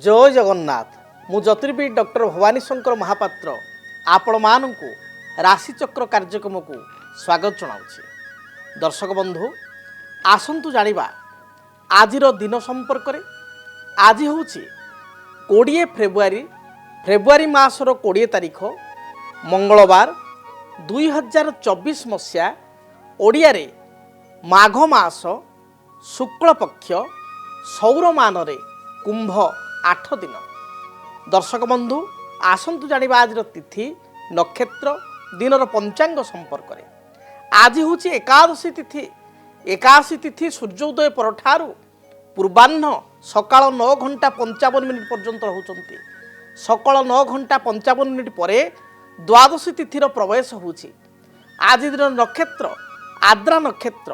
जय जगन्नाथ मु ज्योतिर्विद डॉक्टर भवानी शंकर महापात्र आपण मानू राशिचक्र कार्यक्रम को स्वागत जनाऊँ। दर्शक बंधु आसतु जानिबा आजिर दिन संपर्क में। आज हूँ 20 फेब्रुआरी मासर 20 तारीख मंगलवार 2024 मसीहा ओडिया रे माघ मास शुक्ल पक्ष सौरमान रे कुंभ 8 दिन। दर्शक बंधु आसतु जानिबा आज तिथि नक्षत्र दिनर पंचांग संपर्क में। आज हूँ एकादशी तिथि। एकादशी तिथि सूर्योदय परठारु पूर्वाह्न सकाळ 9 घंटा 55 मिनिट पर्यंत रहउचंती। सकाळ 9 घंटा 55 मिनिट परे द्वादशी तिथिर प्रवेश होउछि। आज दिन नक्षत्र आद्रा नक्षत्र।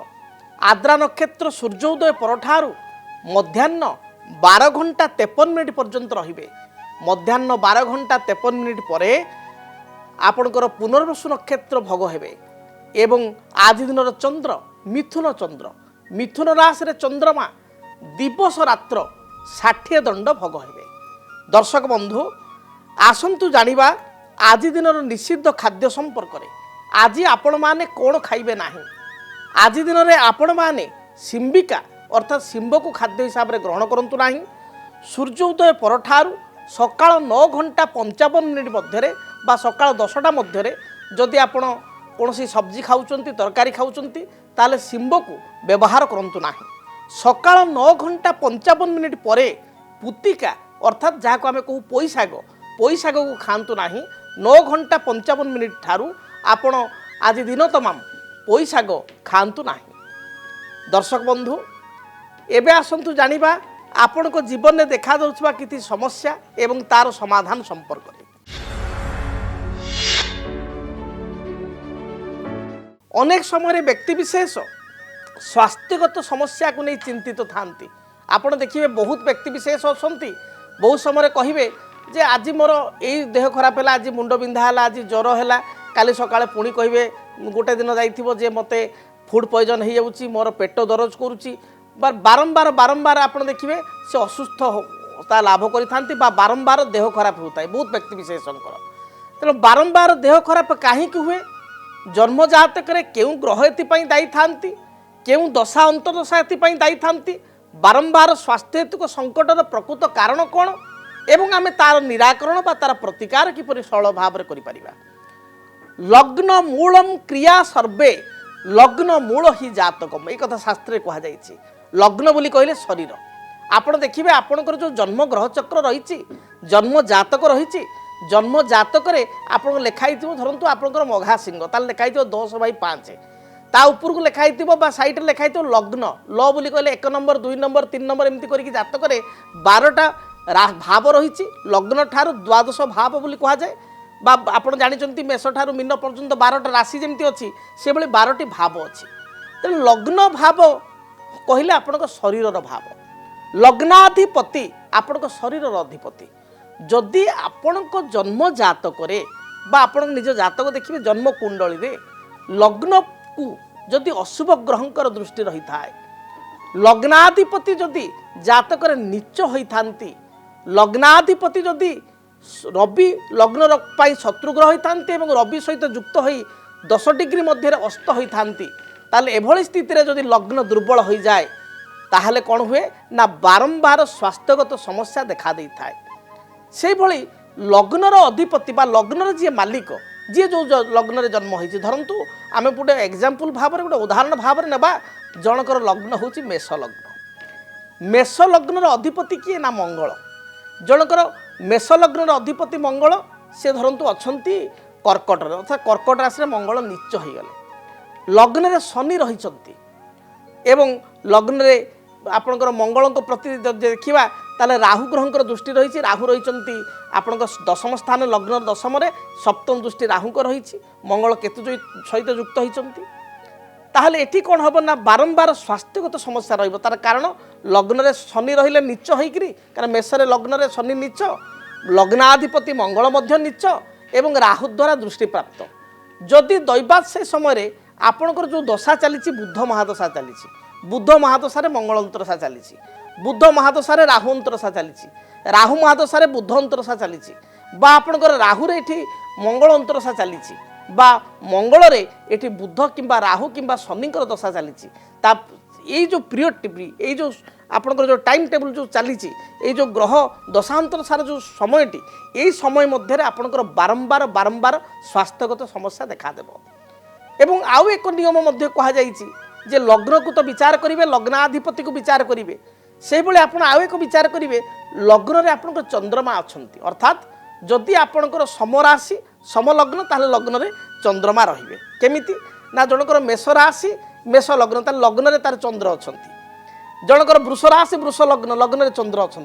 आद्रा नक्षत्र सूर्योदय परठारु मध्याह्न 12 घंटा 53 मिनिट पर्यंत रहिबे। मध्याह्न 12 घंटा 53 मिनिट परे आपणकर पुनर्वसु नक्षत्र भोग हेबे। एवं आज दिन चंद्र मिथुन चंद्र। मिथुन राशि रे चंद्रमा दिवस रात्र 60 दंड भोग हेबे। दर्शक बंधु आसंतु जानिबा आज दिनर निषिद्ध खाद्य संपर्क में। आज आपण माने कोण खाइबे नाही। आज दिन रे आपण माने सिंबिका अर्थात सिंब को खाद्य हिसाब रे ग्रहण करंतु नाही। सूर्योदय परठारु सकाळ 9 घंटा 55 मिनिट मध्य बा सकाळ 10टा मध्य जदि आपण कोनसी सब्जी खाउचंती तरकारी खाउचंती ताले सिंब को व्यवहार करंतु नाही। सकाळ 9 घंटा 55 मिनिट परे पुतिका अर्थात जहाँ को आमे कहू पोई शाग को खातु नाही। 9 घंटा 55 मिनिट ठारू आपण आज दिन तमाम पोई शाग खातु नाही। दर्शक बंधु एबे आसंतु जानिबा आपण को जीवन में देखा जाउछबा किछि समस्या एवं तार समाधान संपर्क में। अनेक समय व्यक्ति विशेष स्वास्थ्यगत समस्या को नहीं चिंतित थांती। आपण देखिए बहुत व्यक्ति विशेष असंती बहुत समय कहिबे जे आज मोर यही देह खराब है, आज मुंड बिंधा है, आज ज्वर है, काली सकाळे पुणी कहिबे गोटे दिन जाइथिबो जे मते फूड पॉइजन हो जाउची, मोर पेट दरज करूची। बारंबार बारंबार आपण देखिए से असुस्थता लाभ करि बारंबार देह खराब होता है बहुत व्यक्ति विशेषकर। तेणु बारंबार देह खराब कहीं हुए जन्म जातक केउं ग्रह एपाई दायी थांती, केउं दशा अंतर्दशा एपाई दायी थांती। बारंबार स्वास्थ्यहेतुक संकटर प्रकृत कारण कौन एवं आमे तार निराकरण बा तार प्रतिकार किपरि सरल भाव में करि परिबा। लग्न मूलम क्रिया सर्वे लग्न मूल ही जातकम एक कथा शास्त्र कहा जाइछि। लग्न बोली कहले शरीर। आपण देखिबे आपणकर जो जन्म ग्रह चक्र रही जन्म जातक रही जन्म जातक आपन लिखाई धरतु आपंकर मघा सिंह ताल लिखाई 10/5 ता ऊपर को लिखाई सैड लिखाई लग्न ल बोली कहले 1 नंबर 2 नंबर 3 नंबर एमती करके जातक 12टा भाव रही। लग्न ठारू द्वादश भाव बोली कह जाए बा आपण जानिचंती मेष ठारू मीन पर्यंत 12टा राशि जमती अच्छी से भली 12टी भाव अच्छी। तेणु लग्न भाव कहले आपणक शरीर भाव। लग्नाधिपति आपणक शरीर अधिपति। जदि आपणक जन्म जातक बा आपण निज जातक देखिए जन्म कुंडली रे लग्न को जदि अशुभ ग्रहंकर दृष्टि रही थाए, लग्नाधिपति जदि जातक नीच होता, लग्नाधिपति जदि रवि लग्न पाई शत्रुग्रह होता एवं रवि सहित युक्त हो 10 डिग्री मध्य अस्त होता ताले एभली स्थिति रे जदि लग्न दुर्बल हो जाए ताहले कौन हुए ना बारंबार स्वास्थ्यगत समस्या देखा दे थाए। से भली लग्नर अधिपति बा लग्नर जी मालिक जी जो लग्न रे जन्म होइछि धरंतु आमे गोटे एग्जांपल भाव में गोटे उदाहरण भाव में नेबा जनकर लग्न होछि मेष लग्न। मेष लग्नर अधिपति किए ना मंगल। जनकर मेष लग्नर अधिपति मंगल से धरंतु अछंती कर्कट अर्थात कर्कट राशि मंगल नीच हो गले। लग्न रे शनि रहिचंती एवं लग्न रे आपणकर मंगल को प्रति देखिबा ताले राहु ग्रहंकर दृष्टि रही। राहु रही आपणक दशम स्थान लग्न दशम सप्तम दृष्टि राहु रही। मंगल केतु सहित युक्त होती ताहले एठी कौन हम ना बारंबार स्वास्थ्यगत समस्या रही। तार कारण लग्न रे शनि रहिले नीच होइकरी कारण मेष रे लग्न रे शनि नीच, लग्नाधिपति मंगल मध्य नीच एवं राहु द्वारा दृष्टि प्राप्त। जदि दैवात से समय आपणकर जो दशा चली बुध महादशा चली बुध महादशा मंगल अंतरशा चली बुध महादशारे राहु अंतरदशा चली राहु महादशारे बुध अंतरदशा चली आपणकर राहुरे ये मंगल अंतरदशा चली मंगल ये बुध किंबा राहु किंबा शनिकर दशा चली ये जो पीरियड ये जो आपणकर जो टाइम टेबल जो चली जो ग्रह दशांतर सार जो समयटी यही समय मध्य आपणकर बारंबार बारंबार स्वास्थ्यगत समस्या देखादेव एवं आउ एक नियम मध्य कहुई जे लग्न को तो विचार करेंगे लग्नाधिपति को विचार करेंगे से भाई आप आउ एक विचार करेंगे लग्न में आपंकर चंद्रमा अच्छा अर्थात जदि आपणकर समराशि समलग्न ताहले लग्न में चंद्रमा रे केमिति ना जनकर मेष राशि मेष लग्न तार लग्न तार चंद्र अच्छा जनकर वृष राशि वृष लग्न लग्न में चंद्र अच्छा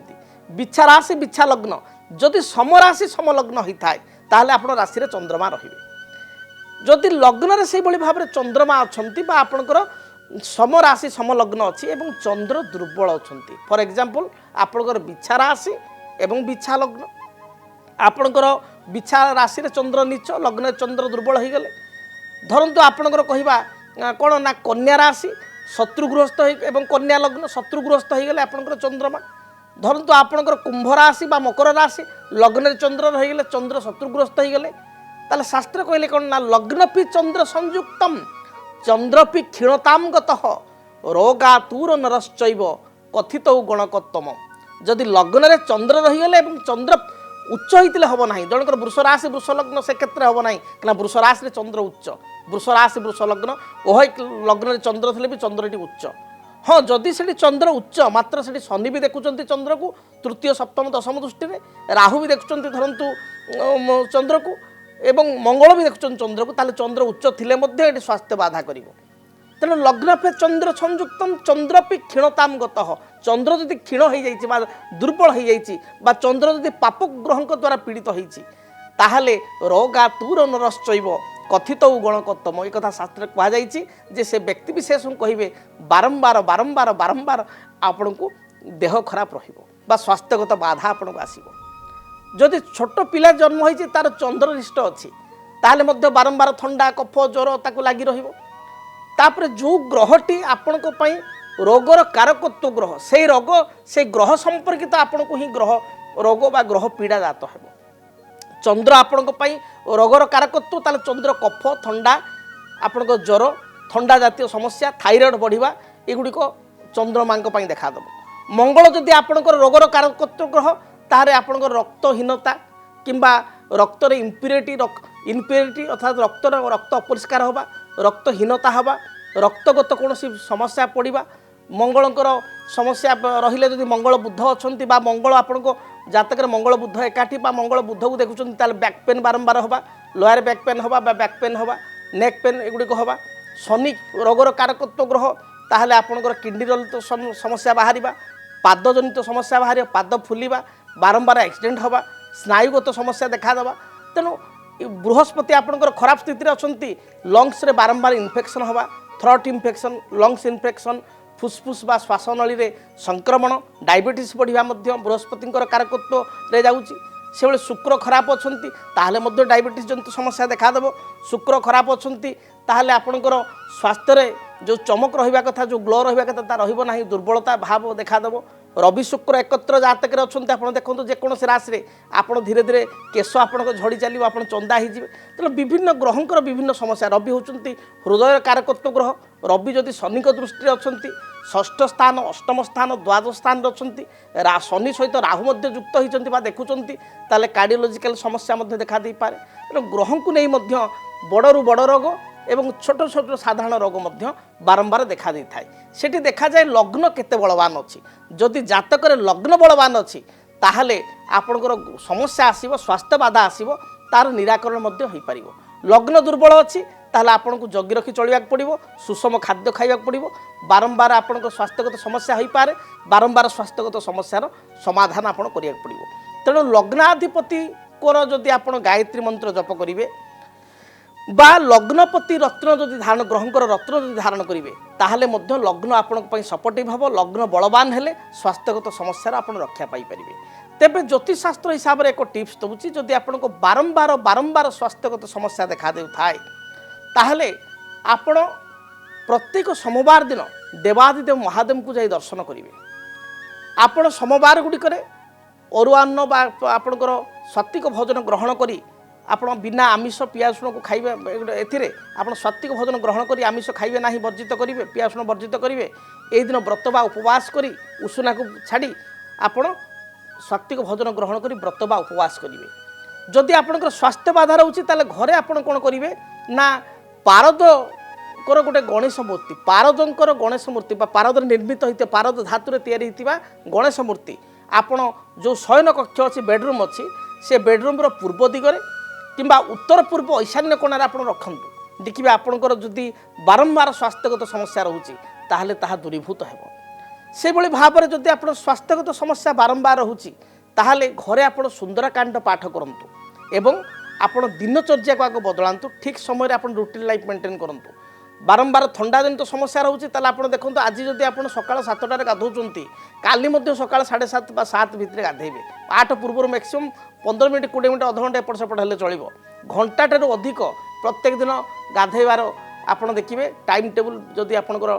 बिछा राशि बिछा लग्न जदि समराशि समलग्न होता है ताहले आपण राशि रे चंद्रमा रे जदि लग्न से भाव में चंद्रमा अच्छा आपणकर समराशि समलग्न अच्छी एवं चंद्र दुर्बल अच्छा फॉर एग्जांपल आपणकर बिछा राशि एवं बिछा लग्न आपणकर बिछा राशि रे चंद्र नीच लग्न चंद्र दुर्बल हो गले धरतु आपणकर कहवा कौन ना कन्या राशि शत्रुग्रस्त एवं कन्या लग्न शत्रुग्रस्त हो गले आपणकर चंद्रमा धरतु आपणकर कुंभ राशि बा मकर राशि लग्न चंद्र रहीगले चंद्र शत्रुग्रस्त हो गले ताले शास्त्र कहले कौन ना लग्नपि चंद्र संयुक्तम चंद्रपि क्षीणताम गतः रोगातुर नरश्चैव कथित गणकत्तम जदि लग्न रे चंद्र रहीगले एवं चंद्र उच्च होते हम ना जनकर वृष राशि वृष लग्न से क्षेत्र हम ना क्या वृष राशि चंद्र उच्च वृष राशि वृष लग्न ओह लग्न चंद्र थे भी चंद्रटी उच्च हाँ जदि से चंद्र उच्च मात्र से शनि भी देखुं चंद्र को तृतीय सप्तम दशम दृष्टि में राहु भी देखुं धरतु चंद्र को एवं मंगल भी देखुं चंद्र को ताले चंद्र उच्च थिले स्वास्थ्य बाधा कर तेणु लग्न पे चंद्र संयुक्तम चंद्रपि क्षीणताम गतः चंद्र जदि क्षीण हो जाइए दुर्बल हो जाइए चंद्र जदि पाप ग्रह द्वारा पीड़ित होताहले रोगातुर नरश्चैव कथित गणकत्तम एक कथा शास्त्र कहुई से व्यक्ति विशेष कहे बारंबार बारंबार बारंबार आपण को देह खराब रहा स्वास्थ्यगत बाधा आपण को आसो जदि छोट पिला जन्म होती तार चंद्रनिष्ठ अच्छी ताहले बारंबार थंडा कफ ज्वर ताक लगी रहिबो तापर जो ग्रहटी आपण को पई रोगर कारकत्व ग्रह से रोग से ग्रह संपर्कित आपण को ही ग्रह रोग बा ग्रह पीड़ा जात हेबो चंद्र आपण को पई रोगर कारकत्व ताले चंद्र कफ थंडा आपण को ज्वर थंडा जातीय समस्या थायराइड बढ़िबा एगुड़िक चंद्रमा पई देखा दब मंगल जदि आपणकर रोगर कारकत्व ग्रह तारे आपणकर रक्तहीनता किंबा रक्तर इम्प्यूरिटी अर्थात रक्त अपरिष्कार होबा रक्तहीनता हवा रक्तगत कौन समस्या पड़ा मंगलकर समस्या रहिले जदि मंगल बुध अच्छा मंगल आपण को जातक मंगल बुध एकाठी मंगल बुध को देखुं बैक पेन बारंबार हवा लोअर बैक पेन हवा बैक पेन हवा नेक पेन एगुड़िक हवा शनि रोगर कारकत्व ग्रह ताहले आपणकर किडनी जनित समस्या बाहर पाद जनित समस्या बाहर पाद फुलवा बारंबार एक्सीडेंट हवा स्नायुगत समस्या देखा तेणु बृहस्पति आपणकर खराब स्थिति अच्छा लंग्स रे बारंबार इन्फेक्शन हवा थ्रोट इन्फेक्शन लंग्स इन्फेक्शन फुसफुस बा श्वासनली रे संक्रमण डायबिटीज बढ़िया बृहस्पति कारकत्व रे जाउची से बेले शुक्र खराब अच्छा ताहले डायबिटीज जनित समस्या देखादेव शुक्र खराब अच्छा ताहले आपणकर स्वास्थ्य रे जो चमक रहिबा कथा जो ग्लो रहिबा कथा ता रहिबो नाही दुर्बलता भाव देखादेव रवि शुक्र एकत्र जातक अच्छा आप देखो जेकोसी राशि रे आपड़ धीरे धीरे केश आपको झड़ी चलो आप चंदा हो तेना विभिन्न ग्रहंकर विभिन्न समस्या रवि होती हृदय कारकत्व ग्रह रवि जदि शनि दृष्टि अच्छा षष्ठ स्थान अष्टम स्थान द्वादश स्थान अच्छा शनि सहित राहु युक्त होती देखुंत ताले कार्डियोलॉजिकल समस्या देखा दे पारे तेणु ग्रह को नहीं बड़रू बड़ रोग एवं छोट छोट साधारण रोग बारंबार देखा दे थाए सेठी देखा जाए लग्न केते बलवान अच्छी जदि जातक लग्न बलवान अच्छी ताहले आपणकर समस्या आसीबो स्वास्थ्य बाधा आसीबो तार निराकरण हो पार लग्न दुर्बल अच्छी ताहले आपन को जगी रखी चलवाक पड़ो सुषम खाद्य खाइबाक पड़ो बारंबार आपन स्वास्थ्यगत समस्या हो पारे बारंबार स्वास्थ्यगत समस्यार समाधान आपन करियाक पड़ो तेणु लग्नाधिपति कोर जदि आपन गायत्री मंत्र जप करिवे बा लग्नपति रत्न जदि धारण ग्रहंकर रत्न जदि धारण करेंगे ताहले मध्य लग्न आपण सपोर्टिव हम लग्न बलवान हेले स्वास्थ्यगत समस्या आपण रक्षा पाई परिबे तेबे ज्योतिष शास्त्र हिसाब से एक टिप्स दूची जदि आपण को बारंबार बारंबार स्वास्थ्यगत समस्या देखा दे थाए ताहले आपण प्रत्येक सोमवार दिन देवादिदेव महादेव को जाई दर्शन करेंगे आपण सोमवार गुड़िक अरुआ अन्न बा आपणकर सात्विक भोजन ग्रहण करी आपण बिना आमिष पियासुण को खाइबे एथिरे आपण सात्विक भोजन ग्रहण करी आमिष खाइबे नाही वर्जित करिवे पियासुण वर्जित करिवे एई दिन व्रत बा उपवास करी उषुना को छाड़ी आपण सात्विक भोजन ग्रहण करी व्रत बा उपवास करिवे। जदि आपणकर स्वास्थ्य बाधा रहउची ताले घरे आपण कोन करिवे ना पारद कर गोटे गणेश मूर्ति पारदंकर गणेश मूर्ति बा पारद निर्मित होते पारद धातु तैयारी होता गणेश मूर्ति आपण जो शयन कक्ष अच्छी बेडरूम अच्छी से बेडरूम पूर्व दिगरे किंबा उत्तर पूर्व ईशान्य कोणार आप रखु देखिए आपणकर जदि बारंबार स्वास्थ्यगत समस्या रोचे ताहले ताहा दूरीभूत हेबो। से भली भाव में जदि आप स्वास्थ्यगत समस्या बारंबार रोचे ताहले घरे आप सुंदरकांड पाठ करंतु एवं आपण दिनचर्या को आगे बदलांतु ठीक समय आप रूटीन लाइफ मेंटेन करंतु। बारंबार थंडा जनित समस्या रोचे ताले आपण देखंतु आज जदि आपण सकाळ 7टारे गाधौचंती काली मध्य सकाळ 7:30 बा 7 भितर गाधेबे 8 पूर्व मैक्सिमम 15 मिनिट 20 मिनिट अध घंटा एपट सेपट हेले चलिबो। घंटाटेरू अधिक प्रत्येक दिन गाधेबार आपण देखिबे टाइम टेबल जदि आपणकर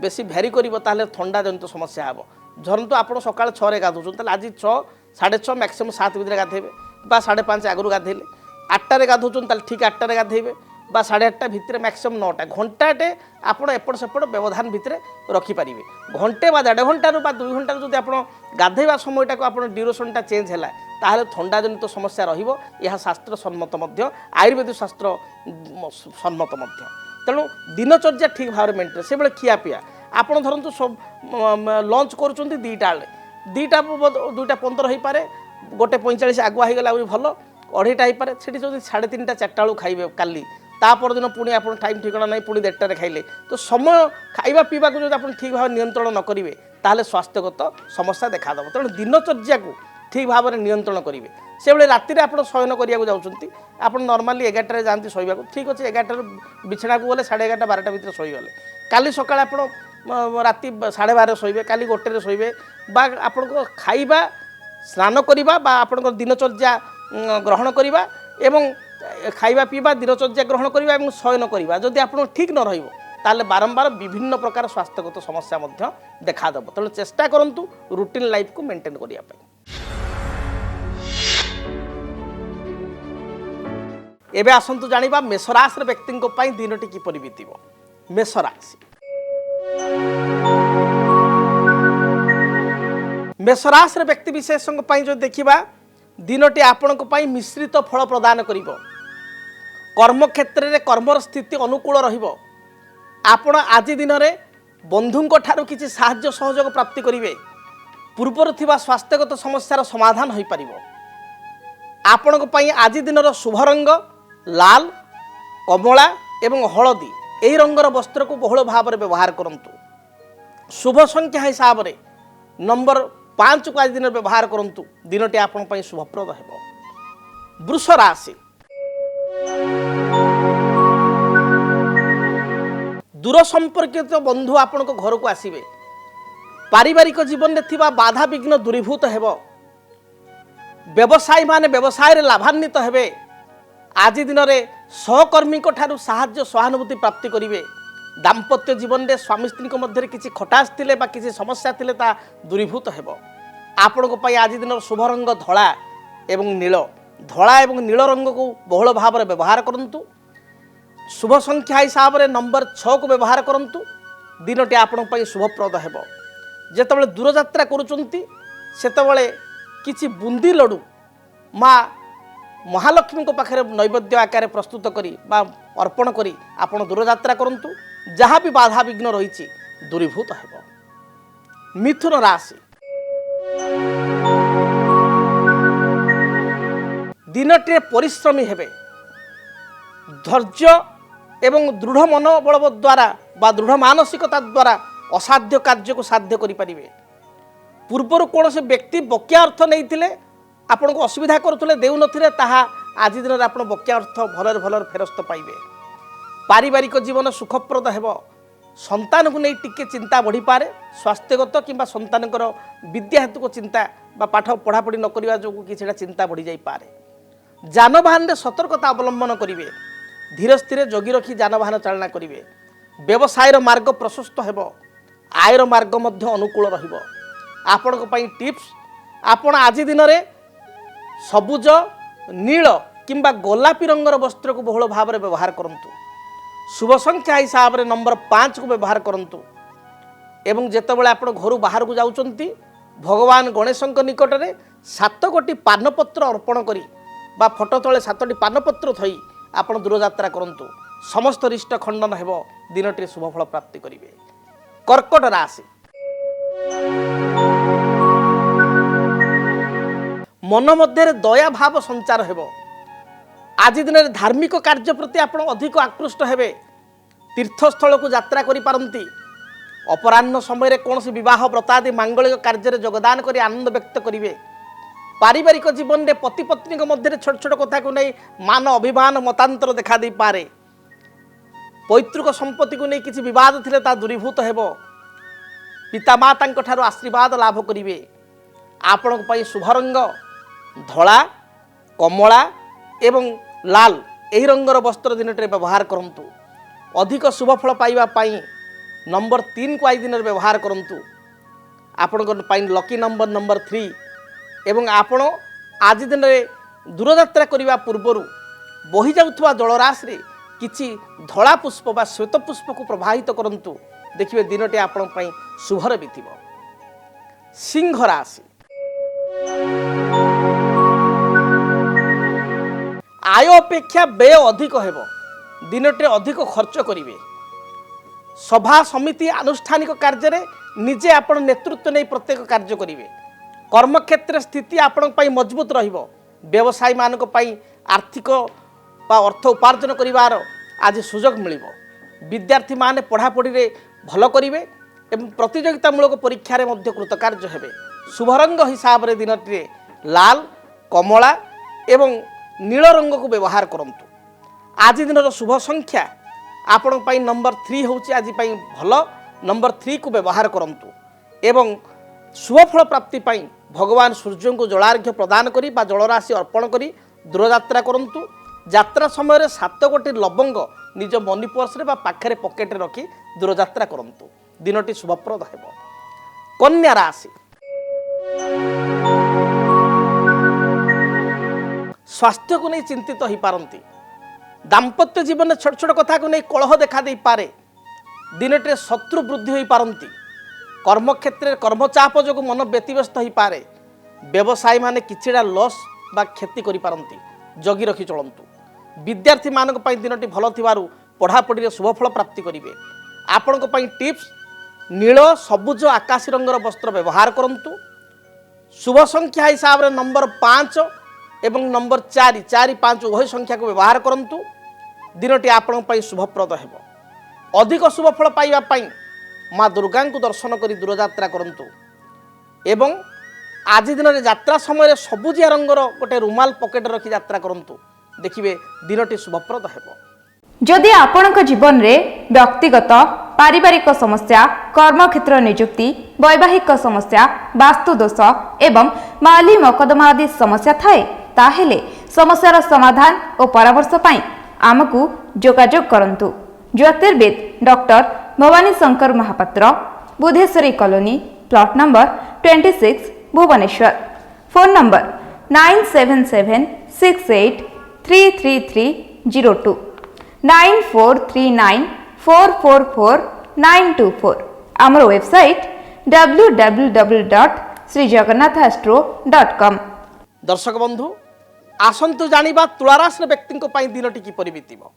बेसी भ्यारी करिवो ताले थंडा जनित समस्या हेबो। धरंतु आपण सकाळ 6 रे गाधौचंती ताले आज 6 6:30 मैक्सिमम 7 भितर गाधेबे बा 5:30 आगु गाधेले 8टारे गाधौचंती ताले ठीक 8टारे गाधेबे बा 8:30 भितर मैक्सिमम 9टा घंटाटे आपण एपट सेपट व्यवधान भितर रखिपारे। घंटे बा 1.5 घंटा बा 2 घंटा जदि आप गाधेबा समयटा को आप ड्यूरेशनटा चेंज है ताहले थंडा जनित समस्या रहिबो। यह शास्त्र सम्मत मध्य आयुर्वेदिक शास्त्र सम्मत मध्य। तेणु दिनचर्या ठीक भाव मेंटेन से बेले खिया पिया आप धरतु सब लंच करुँच 2टा बेले 2:15 हो पारे 1:45 आगुआ हो गला भल 2:30 हो पारे से 3:30 4टा बेलू खाइबे काली तापर दिन पुणी आप टाइम ठिकाना नहीं पुणी 1:30 खाइले तो समय खाइबा पीवा को जो आप ठीक भाव नियंत्रण न करेंगे ताहले स्वास्थ्यगत समस्या देखादेव। तेणु दिनचर्या को ठीक भाव में नियंत्रण करेंगे। से बेले राति में आप शयन करने जाऊँच आप नॉर्मली 11टारे जाती शोवा ठीक अच्छे 11टार बिछना को गले 11:30 12टा भितर शोगले काली सका आप राति 12:30 शोबे काली 1:00 शोबे बा आपण खाइबा स्नान करवा बा आपण दिनचर्या ग्रहण करवा एवं खाइबा पीवा दिनचर्या ग्रहण करवा एवं शयन करवा जदि आप ठीक न रहिबो ताले बारंबार विभिन्न प्रकार स्वास्थ्यगत समस्या मध्य देखादेव। तेणु चेष्टा करंतु रूटीन लाइफ को मेंटेन करिया पई। एबे आसंतु जानिबा मेषराशि व्यक्ति पई दिनटी किपरि बीतिबो। मेषराशि मेषराशि व्यक्ति विशेषज्ञ पई जो देखिबा दिनटी आपणक पई मिश्रित फल प्रदान करिबो। कर्म क्षेत्र में कर्मर स्थिति अनुकूल रहिबो। आपण आज दिन में बंधुंक ठारू किछि साहाय्य सहयोग प्राप्ति करिवे। पूर्वर थिबा स्वास्थ्यगत समस्यार समाधान होई परिबो। आपणक पई आज दिनर शुभ रंग लाल कमला एवं हलदी एही रंगर वस्त्र को बहुल भाव में व्यवहार करंतु। शुभ संख्या हिसाब से नंबर 5 को आज दिन व्यवहार करंतु दिनटी आपण पई शुभप्रद हेबो। वृष राशि दूर संपर्कित बंधु आपण को घर को आसीबे। पारिवारिक जीवन में थिबा बाधा विघ्न दूरीभूत हेबो। व्यवसायी माने व्यवसाय रे लाभान्वित हेबे। आज दिन में सहकर्मी को ठारू साहाय्य सहानुभूति प्राप्ति करिवे। दाम्पत्य जीवन में स्वामी स्त्री मध्य किसी खटास थिले बा किसी समस्या थिले ता दूरीभूत हेबो। आपण को पई आज दिन शुभ रंग धला एवं नील धला एवं नील रंग को बहुल भाव में व्यवहार करंतु। शुभ संख्या हिसाब से नंबर 6 को व्यवहार करंतु दिनटी आपण पई शुभप्रद हेबो। जेतबेले दूर यात्रा करूचंती सेतबेले किछि बुंदी लड्डू माँ महालक्ष्मी को पाखे नैवेद्य आकार प्रस्तुत करी बा अर्पण करी आपण दूर यात्रा करंतु जहाँ भी बाधा विघ्न रही दूरीभूत हेबो। मिथुन राशि दिनटी परिश्रमी हेबे। धैर्य एवं दृढ़ मनोबल द्वारा बा दृढ़ मानसिकता द्वारा असाध्य कार्य को साध्य करि परिबे। पूर्वर कौन से व्यक्ति बकिया अर्थ नहीं आपन को असुविधा करुले देउ नथिले ताहा आज दिन में आप बकिया अर्थ भलर भलर फेरस्त पाइबे। पारिवारिक जीवन सुखप्रद हेबो। संतान को नहीं टिके चिंता बढ़ी पारे। स्वास्थ्यगत किंबा संतान विद्या हेतु को चिंता बा पाठ पढ़ापढ़ी न करवा जो कि चिंता बढ़ी जाई पारे। जानवाहन में सतर्कता अवलंबन करिवे। धीरे स्थिर जगी रखी जानवाहन चालना करिवे। व्यवसायर मार्ग प्रशस्त हेबो। आयर मार्ग मध्य अनुकूल रहिबो। ଆପଣଙ୍କ ପାଇଁ ଟିପ୍ସ, ଆପଣ ଆଜି ଦିନରେ ସବୁଜ, ନୀଳ କିମ୍ବା ଗୋଲାପୀ ରଙ୍ଗର ବସ୍ତ୍ରକୁ ବହୁଳ ଭାବରେ ବ୍ୟବହାର କରନ୍ତୁ। शुभ संख्या हिसाब से नंबर 5 को व्यवहार करंतु। एवं जेतेबेले आपण घर बाहर को जाउचंती भगवान गणेश निकट में 7 गोटी पानपत्र अर्पण करी बा फोटो तले 7टी पानपत्र थई आपण दूरयात्रा करंतु। समस्त रिष्ट खंडन हेबो, दिनटी शुभफल प्राप्ति करिवे। कर्कट राशि, मन मध्य दया भाव संचार हेबो। आज दिन धार्मिक कार्य प्रति आपण अधिक आकृष्ट हेबे। तीर्थस्थल को यात्रा करि पारंती। अपराह्न समय कौन सी विवाह व्रतादि मांगलिक कार्य योगदान करी आनंद व्यक्त करिवे। पारिवारिक जीवन में पति पत्नी मध्य छोट छोट कथा को नहीं मान अभिमान मतांतर देखा दे पारे। पैतृक संपत्ति को नहीं किसी विवाद थिले ता दूरीभूत हेबो। पितामाता ठारू आशीर्वाद लाभ करिवे। आपणक पई शुभ रंग धला, कमला एवं लाल यही रंगर वस्त्र दिनटे व्यवहार करंतु। अधिक शुभफल पाइबा पाई नंबर 3 को आज दिन व्यवहार करंतु। आपण पाई लकी नंबर 3 एवं आपण आज दिन दूरयात्रा करने पूर्वर बही जाउथुवा जलराशि किछि धला पुष्प बा श्वेत पुष्प को प्रवाहित करंतु। देखिए दिनटी आपण पाई शुभर बीतिबो। सिंह राशि, आय अपेक्षा व्यय अधिक हेबो। दिनटे अधिक खर्च करिवे। सभा समिति आनुष्ठानिक कार्य रे निजे आपण नेतृत्व नहीं प्रत्येक कार्य करिवे। कर्मक्षेत्र स्थिति आपण पई मजबूत रहिबो। व्यवसायी मानक पई आर्थिक बा अर्थ उपार्जन करिवार आज सुजोग मिलिबो। विद्यार्थी माने पढ़ापढ़ी रे भल करिवे एवं प्रतियोगितामूलक परीक्षा रे मध्य कृतकार्य हेबे। शुभ रंग हिसाब रे दिनटी लाल, कमला एवं नील रंग को व्यवहार करंतु। आज दिन शुभ संख्या आपण पाई नंबर 3 होची आज पाई भल। नंबर 3 को व्यवहार करंतु एवं शुभफल प्राप्ति पाई भगवान सूर्य को जलार्घ्य प्रदान करी बा जलराशि अर्पण करी दूरयात्रा करंतु। यात्रा समय 7 गोटी लवंग निज मनी पर्स रे बा पाखरे पॉकेट रे रखी दूरयात्रा करंतु। दिनटी शुभप्रद हेबो। कन्या राशि, स्वास्थ्य को नहीं चिंतित हो पारंती। दाम्पत्य जीवन में छोट छोट कथा को नहीं कलह देखा दे पारे। दिनटे शत्रु वृद्धि हो पारंती। कर्मक्षेत्र कर्मचाप जो मन व्यतिव्यस्त हो पारे। व्यवसायी माने किछिडा लॉस बा क्षति करि पारंती। जगी रखी चलंतु। विद्यार्थी मानक पई दिनटी भल थिबारु पढ़ापढ़ी रे शुभफल प्राप्ति करिवे। आपनक पई टिप्स नील, सबुज, आकाशी रंगर वस्त्र व्यवहार करंतु। शुभ संख्या हिसाब रे नंबर 5 एवं नंबर 4, 4, 5 उभय संख्या को व्यवहार करंतु। दिनटी आपण पई शुभप्रद हेबो। अधिक शुभफल पाइबा पई माँ दुर्गा को दर्शन करी दूरयात्रा करंतु। एवं आज दिन यात्रा समय सबुजिया रंगर गोटे रुमाल पॉकेट रखी यात्रा करंतु। देखिए दिनटी शुभप्रद हेबो। जदि आपणक जीवन रे व्यक्तिगत पारिवारिक समस्या, कर्मक्षेत्र नियुक्ति, वैवाहिक समस्या, वास्तु दोष एवं माली मकदमा आदि समस्या थाए ताहेले समस्यार समाधान और परामर्श पाई आमकु जोगाजोग करंतु। ज्योतिर्विद doctor Bhavani Shankar Mahapatra, Budheswari colony, plot number 26, Bhubaneswar. Phone number 9776833302 9439444924। आमर वेबसाइट www.srijagannathastro.com। दर्शक बंधु आसंतु जानिबा तुलाराशि व्यक्ति दिनटी किपरि बीतिबो।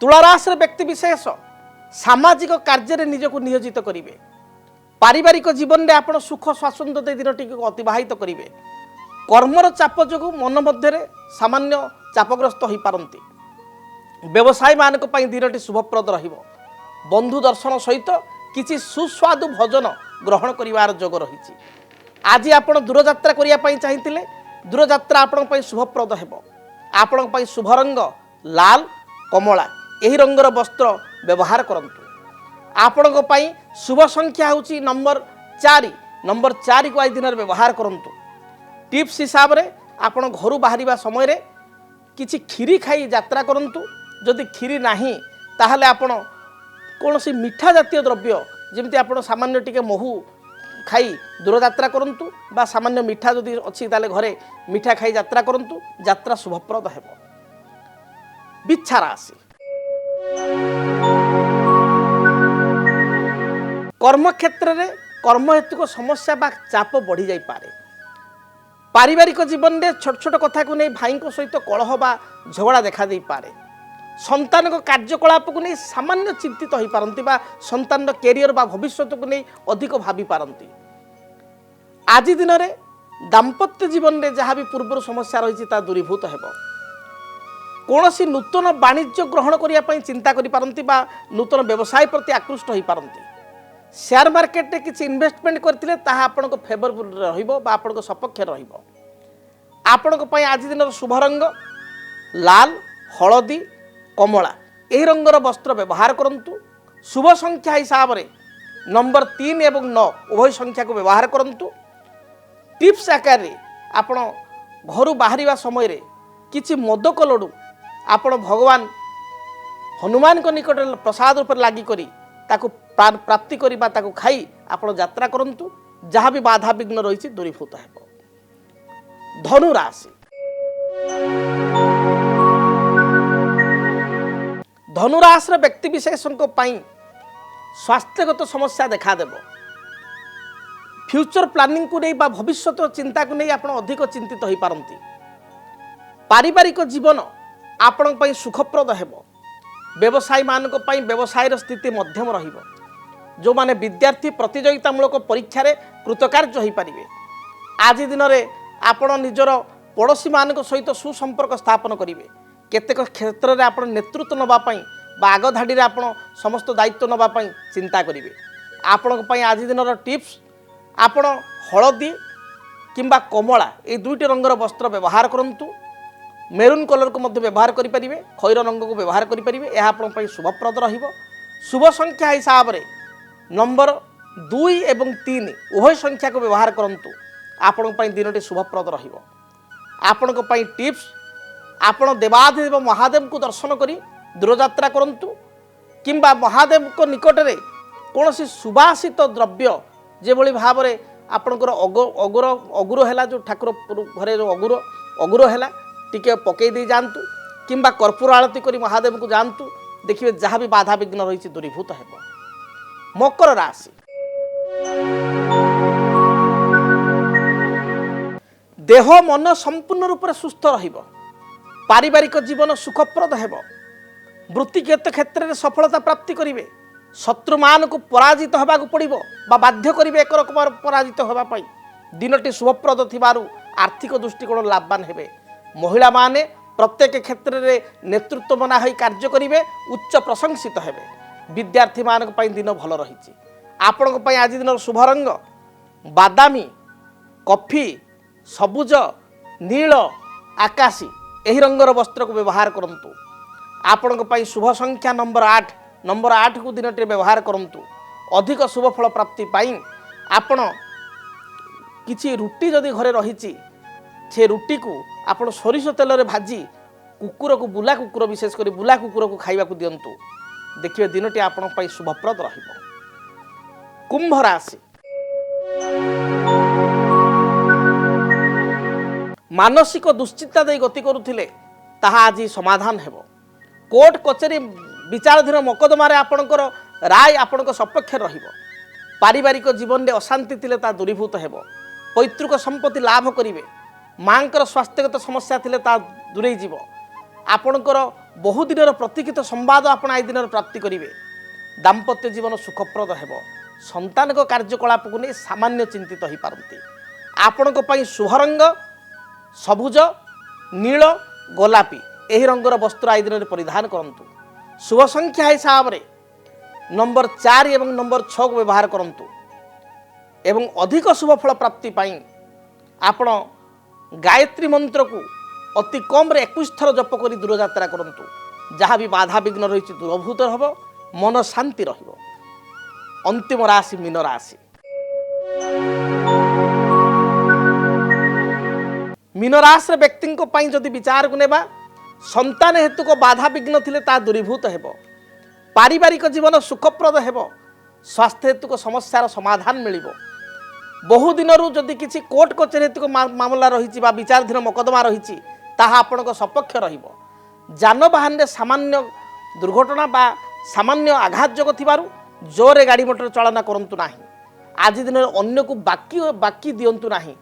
तुलाराशि व्यक्ति विशेष सामाजिक कार्य निजको नियोजित करिवे। पारिवारिक जीवन में आपण सुख स्वाच्छंद्य दिनटी अतिबाहित करिवे। कर्मर चाप जो मन मध्य सामान्य चापग्रस्त हो पारंती। व्यवसायी मानक पई दिनटी शुभप्रद रहिबो। बंधु दर्शन सहित किछि सुस्वादु भोजन ग्रहण करिवार जोग रहिछि। आज आपण दूरयात्रा करिया पई चाहिथिले दूरयात्रा आपण पई शुभप्रद हेबो। आपण पई शुभ रंग लाल, कमला यही रंगर वस्त्र व्यवहार करंतु। आपण पई शुभ संख्या होची नंबर 4। नंबर 4 को आज दिन व्यवहार करंतु। टिप्स हिसाब रे आपण घर बाहरिबा समय रे किछि खीरी खाई यात्रा करंतु। जदि खीरी नाही ताहले आपण कौन सी मीठा जातीय द्रव्य जमी आप सामान्य टिके महू खाई दूरयात्रा करंतु बा सामान्य मीठा जदि अच्छी ताले घरे मीठा खाई यात्रा करंतु यात्रा शुभप्रद हेब। बिच्छा राशि कर्म क्षेत्र में कर्म हेतु को समस्या बा चाप बढ़ी जाई पारे। पारिवारिक जीवन में छोट छोट कथा को नहीं भाई सहित कलह बा झगड़ा देखा दे पारे। संतान को कार्यकलाप को नहीं सामान्य चिंतित हो पारती बा संतान कैरियर बा भविष्य को नहीं अधिक भावी पारती। आज दिन में दाम्पत्य जीवन में जहाँ भी पूर्व समस्या रही दूरीभूत हेब। कौन सी नूतन वाणिज्य ग्रहण करने चिंता करती बा नूतन व्यवसाय प्रति आकृष्ट हो पारती। शेयर मार्केट में किसी इन्वेस्टमेंट करते आपण फेवरेबल रहा सपक्ष रही। आज दिन शुभ रंग लाल हलदी कमला यही रंगर वस्त्र व्यवहार करंतु। शुभ संख्या हिसाब से नंबर 3 एवं 9 उभय संख्या को व्यवहार करंतु। टिप्स आकार रे आपण घर बाहर समय रे किछि मोदक लड्डू आपण भगवान हनुमान को निकट प्रसाद रूप लगी करी ताकू प्राप्ति करबा ताकू खाई आपण यात्रा करंतु। जहाँ भी बाधा विघ्न रही दूरीभूत हेब। धनु राशि धनुराशि व्यक्ति विशेषों स्वास्थ्यगत समस्या देखा देव। फ्यूचर प्लानिंग को नहीं बा भविष्य चिंता को नहीं आप अधिक चिंतित हो पारती। पारिवारिक जीवन आपण सुखप्रद हेब। व्यवसायी मान व्यवसायर स्थिति मध्यम रहिबो। जो माने विद्यार्थी प्रतियोगितामूलक परीक्षा रे कृतकार्य हो पारे। आज दिन में आपण निजर पड़ोशी मान सहित सुसंपर्क स्थापन करेंगे। केतेक क्षेत्र में आप नेतृत्व नापी आग धाड़ी आप समस्त दायित्व नापी चिंता करेंगे। आपण आज दिन टिप्स आपण हलदी किंबा कमला ये दुईटी रंगर वस्त्र व्यवहार करंतु। मेरून कलर को मध्य व्यवहार करेंगे। खैर रंग को व्यवहार करेंगे। यह आप शुभप्रद रहिबो। शुभ संख्या हिसाब से नंबर 2 एवं 3 उभय संख्या को व्यवहार करंतु। आपण दिनटी शुभप्रद रहिबो। आपण टिप्स आपण देवाधिदेव महादेव को दर्शन करी दूरयात्रा करंतु किंबा महादेव को निकट में कौन सी सुबासित द्रव्य जेभली भाव में आपणकर अगुर है जो ठाकुर घरे जो अगुर है टिके पकई दे जातु किंबा कर्पूर आरती करी महादेव को जानतु। देखिए जहाँ भी बाधा विघ्न रही दूरीभूत हेब। मकर राशि देह मन संपूर्ण रूप से सुस्थ रहिबो। पारिवारिक जीवन सुखप्रद हेब। वृत्तिगत क्षेत्र में सफलता प्राप्ति करेंगे। शत्रु मान को पराजित होगा पड़ो बा बाध्य करेंगे एक रकम पराजित होगापी। दिनटी शुभप्रद थिबारु आर्थिक दृष्टिकोण लाभवान हेबे। महिला माने प्रत्येक क्षेत्र में नेतृत्व बना होई कार्य करेंगे। उच्च प्रशंसित हेबे। विद्यार्थी मान दिन भल रही। आपण आज दिन शुभ रंग बादामी कॉफी सबुज नील आकाशी यही रंगर वस्त्र को व्यवहार करंतु। आपण शुभ संख्या नंबर 8 को दिन व्यवहार करंतु। अधिक शुभ फल प्राप्ति पाई आपण किछि रुटी जदि घरे रही से रुटी को आपण सोरिष तेल रे भाजी कुकुर को बुला कुकुर विशेषकर बुला कुकुर को खाइबा को दियंतु। देखिए दिनटी आपण शुभप्रद रहिबो। कुंभ राशि मानसिक दुश्चिंता दे गति करुथिले ताहा आज समाधान हेबो। कोर्ट कचेरी विचाराधीन मकदमारे आपणकर राय आपणक सपक्ष रहिबो। पारिवारिक जीवन में अशांति थिले ता दूरीभूत हेबो। पैतृक संपत्ति लाभ करिवे। मांकर स्वास्थ्यगत समस्या थिले ता दूरे जीवो। आपणकर बहु दिनर प्रतीक्षित संवाद आपण आई दिन प्राप्ति करिवे। दाम्पत्य जीवन सुखप्रद हेबो। संतान को कार्यकलाप को नहीं सामान्य चिंतित हो पारती। आपणक पई शुभ रंग सबुज नील गोलापी यही रंगर वस्त्र आई दिन परिधान करंतु। शुभ संख्या हिसाब से नंबर 4 एवं नंबर 6 को व्यवहार करंतु। एवं अधिक शुभ फल प्राप्ति पाई आपण गायत्री मंत्र को अति कम रे 21 थर जप करी दूरयात्रा करंतु। जहाँ भी बाधा विघ्न रही दूरभूत हब। मन शांति रहिबो। अंतिम राशि मीन राशि। मीन राशि व्यक्ति जदि विचार को नेबा संतान हेतु को बाधा विघ्न थिले ता दूरीभूत हेब। पारिवारिक जीवन सुखप्रद हेब स्वास्थ्य हेतुक समस्यार समाधान मिलिबो बहु दिनरू जदि किसी कोर्ट कचेरी हेतुक मामला रही विचाराधीन मकदमा रही ताहा आपणक सपक्ष रहिबो जानवाहन रे सामान्य दुर्घटना बा सामान्य आघात जोग थिबारु जोरे गाड़ी मोटर चलना करंतु नाही आज दिन अन्य को बाकी दियंतु नाही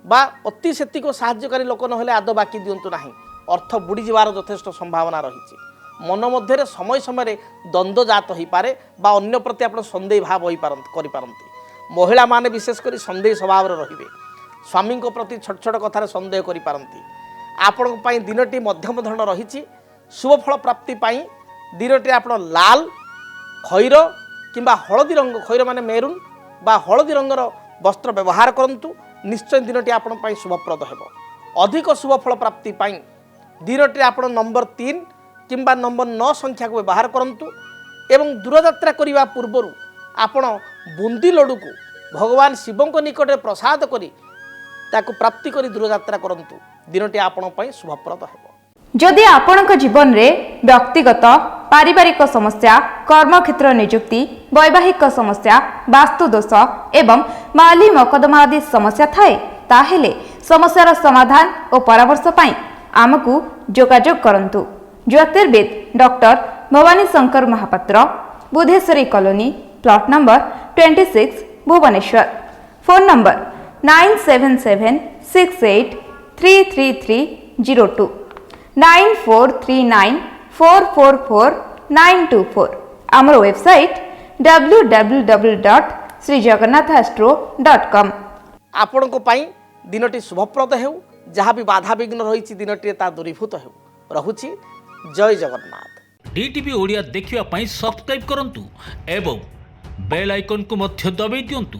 बा अति सेति को साहाय्यकारी लोक नहेले आदौ बाकी दियंतु नाही अर्थ बुड़ी जिवार यथेष्ट संभावना रही मन मध्य समय समय द्वंद्व जात हो पारे बा अन्य प्रति आप सन्देह भाव हो पारती महिला माने विशेषकर सन्देह स्वभाव रहिबे स्वामी प्रति छोट छोट कथार सन्देह करि पारंती आपण पई दिनटी मध्यम धरण रही शुभ फल प्राप्ति पाई दिनटी आप लाल खैर किंबा हलदी रंग खैर माने मेरून बा हलदी रंगर वस्त्र व्यवहार करंतु निश्चय दिनटी आपण पई शुभप्रद हेबो अधिक शुभ फल प्राप्ति पाई दिनटी आप नंबर 3 किंबा नंबर 9 संख्या को व्यवहार करंतु एवं दूरयात्रा करने पूर्वर आपण बुंदी लड्डू को भगवान शिव निकट प्रसाद करी ताकू प्राप्ति करी दूरयात्रा करंतु दिनटी आपण पई शुभप्रद हेबो जदि आपणक जीवन रे व्यक्तिगत पारिवारिक समस्या कर्मक्षेत्र नियुक्ति वैवाहिक समस्या वास्तु दोष एवं माली मकदमा आदि समस्या थाए ताहेले समस्यार समाधान और परामर्श पाई आमकु जोगाजोग करंतु ज्योतिर्विद doctor Bhavani Shankar Mahapatra Budheswari colony plot number 26 Bhubaneswar phone number 9776833302 9439444924 आमर वेबसाइट www.srijagannathastro.com आपण को पाई दिनटी शुभप्रद हेउ जहाँ भी बाधा विघ्न रही दिनटी ता दूरीभूत हेउ रहुछि जय जगन्नाथ डीटीवी ओडिया देखिवा पाई सब्सक्राइब करंतु एवं बेल आइकन को मध्य दबाई दियंतु।